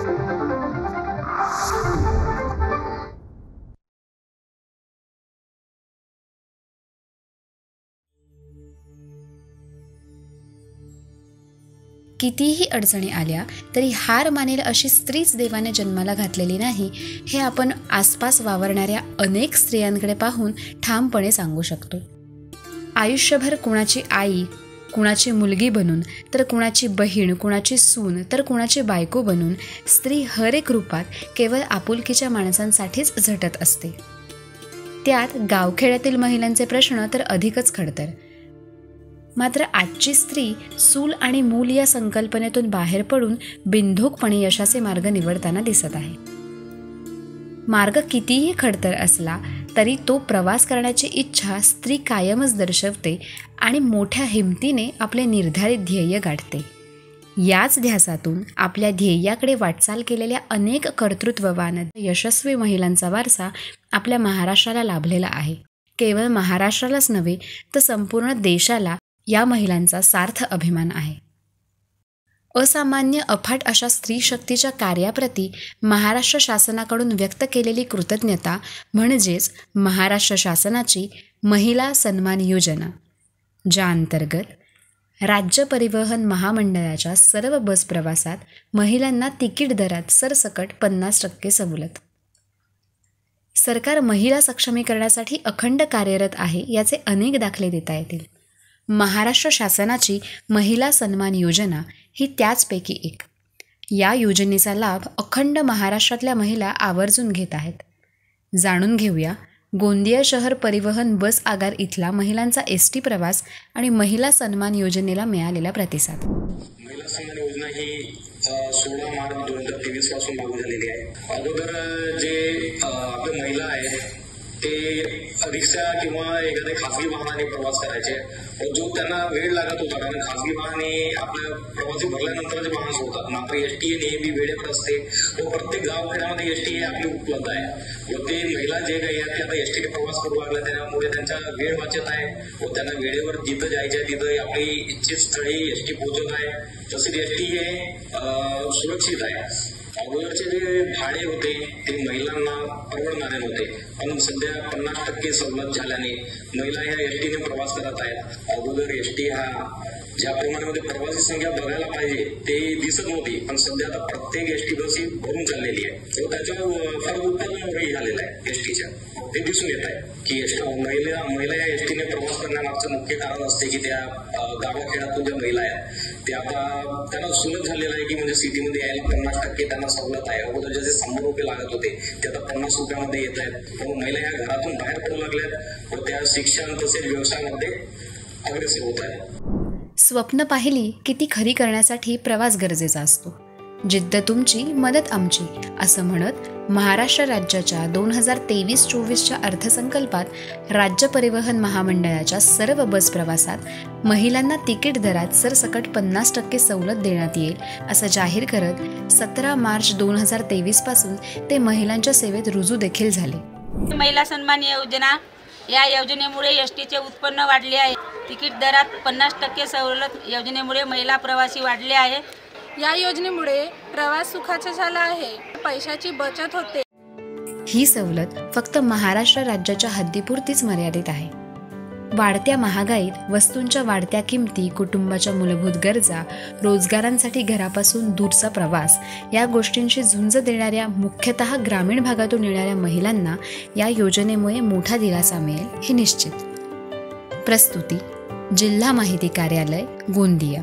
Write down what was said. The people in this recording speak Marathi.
कितीही अडचणी आल्या तरी हार मानेल अशी स्त्रीच देवाने जन्माला घातलेली नाही, हे आपण आसपास वावरणाऱ्या अनेक स्त्रियांकडे पाहून ठामपणे सांगू शकतो. आयुष्यभर कुणाची आई, कुणाची मुलगी बनून, तर कुणाची बहीण, कुणाची सून, तर कुणाची बायको बनून स्त्री हर एक रूपात केवळ आपुलकीच्या माणसांसाठीच झटत असते. त्यात गावखेड्यातील महिलांचे प्रश्न तर अधिकच खडतर. मात्र आजची स्त्री सूल आणि मूल या संकल्पनेतून बाहेर पडून बिनधोकपणे यशाचे मार्ग निवडताना दिसत आहे. मार्ग कितीही खडतर असला तरी तो प्रवास करण्याची इच्छा स्त्री कायमच दर्शवते आणि मोठ्या हिमतीने आपले निर्धारित ध्येय गाठते. याच ध्यासातून आपल्या ध्येयाकडे वाटचाल केलेल्या अनेक कर्तृत्ववान यशस्वी महिलांचा वारसा आपल्या महाराष्ट्राला लाभलेला आहे. केवळ महाराष्ट्रालाच नव्हे तर संपूर्ण देशाला या महिलांचा सार्थ अभिमान आहे. असामान्य अफाट अशा स्त्री शक्तीच्या कार्याप्रती महाराष्ट्र शासनाकडून व्यक्त केलेली कृतज्ञता म्हणजेच महाराष्ट्र शासनाची महिला सन्मान योजना, ज्या अंतर्गत राज्य परिवहन महामंडळाच्या सर्व बस प्रवासात महिलांना तिकीट दरात सरसकट 50% सवलत. सरकार महिला सक्षमीकरणासाठी अखंड कार्यरत आहे याचे अनेक दाखले देता येतील. महाराष्ट्र शासनाची महिला सन्मान योजना ही त्याचपैकी एक. या योजनेचा लाभ अखंड महाराष्ट्रातल्या महिला आवर्जून घेत आहेत. जाणून घेऊया गोंदिया शहर परिवहन बस आगार इथला महिलांचा एसटी प्रवास आणि महिला सन्मान योजनेला मिळालेला प्रतिसाद. महिला सन्मान योजना ही 16 मार्च 2023 पासून लागू झालेली आहे. अगोदर जे आपल्या महिला आहेत ते रिक्षा किंवा एखाद्या खासगी वाहनाने प्रवास करायचे. जो त्यांना वेळ लागत होता, कारण खासगी वाहने आपल्या प्रवासी भरल्यानंतर जे वाहन सोडतात. मात्र एसटी नेहमी वेळेवर असते व प्रत्येक गावखेड्यामध्ये एसटी आपली उपलब्ध आहे. व ते महिला जे काही आहेत ते आता एसटीने प्रवास करू लागल्या, त्यामुळे त्यांचा वेळ वाचत आहे व त्यांना वेळेवर जिथं जायचं आहे तिथं आपली इच्छित स्थळी एसटी पोहोचत आहे. तसेच एसटी हे सुरक्षित आहे. अगोदरचे जे भाडे होते ते महिलांना परवडणारे नव्हते, पण सध्या 50% सवलत झाल्याने महिला ह्या एसटीने प्रवास करत आहेत. अगोदर एसटी हा ज्या प्रमाणामध्ये प्रवासी संख्या बघायला पाहिजे ते दिसत नव्हती, पण सध्या आता प्रत्येक एसटी बस ही भरून चाललेली आहे. तर त्याच्यावर फार उत्पादन झालेलं आहे एसटीच्या. ते दिसून येत आहे की महिला या एसटीने प्रवास करण्यामागचं मुख्य कारण असते की त्या गावाखेड्यातून ज्या महिला आहेत ते आता त्यांना सुलभ झालेलं आहे की म्हणजे सिटीमध्ये यायला 50% त्यांना सवलत आहे. अगोदर जे 100 रुपये लागत होते ते आता 50 रुपयामध्ये येत आहेत. पण महिला या घरातून बाहेर पडू लागल्यात व त्या शिक्षण तसेच व्यवसायामध्ये अग्रेसर होत आहेत. स्वप्न पाहिली की ती खरी करण्यासाठी प्रवास गरजेचा असतो. जिद्द तुमची, मदत आमची, असं म्हणत महाराष्ट्र राज्याच्या 2023-24च्या अर्थसंकल्पात राज्य परिवहन महामंडळाच्या सर्व बस प्रवासात महिलांना तिकीट दरात सरसकट 50% सवलत देण्यात येईल असं जाहीर करत 17 मार्च 2023 पासून ते महिलांच्या सेवेत रुजू देखील झाले. महिला सन्मान योजना, या योजनेमुळे एसटीचे उत्पन्न वाढले आहे. तिकीट दरात 50% सवलत योजनेमुळे महिला प्रवासी वाढले आहे. या योजनेमुळे प्रवास सुखाचा झाला आहे, पैशाची बचत होते. ही सवलत फक्त महाराष्ट्र राज्याच्या हद्दीपुरतीच मर्यादित आहे. वाढत्या महागाईत, वस्तूंच्या वाढत्या किमती, कुटुंबाच्या मूलभूत गरजा, रोजगारांसाठी घरापासून दूरचा प्रवास या गोष्टींशी झुंज देणाऱ्या मुख्यतः ग्रामीण भागातून येणाऱ्या महिलांना या योजनेमुळे मोठा दिलासा मिळेल हे निश्चित. प्रस्तुती जिल्हा माहिती कार्यालय, गोंदिया.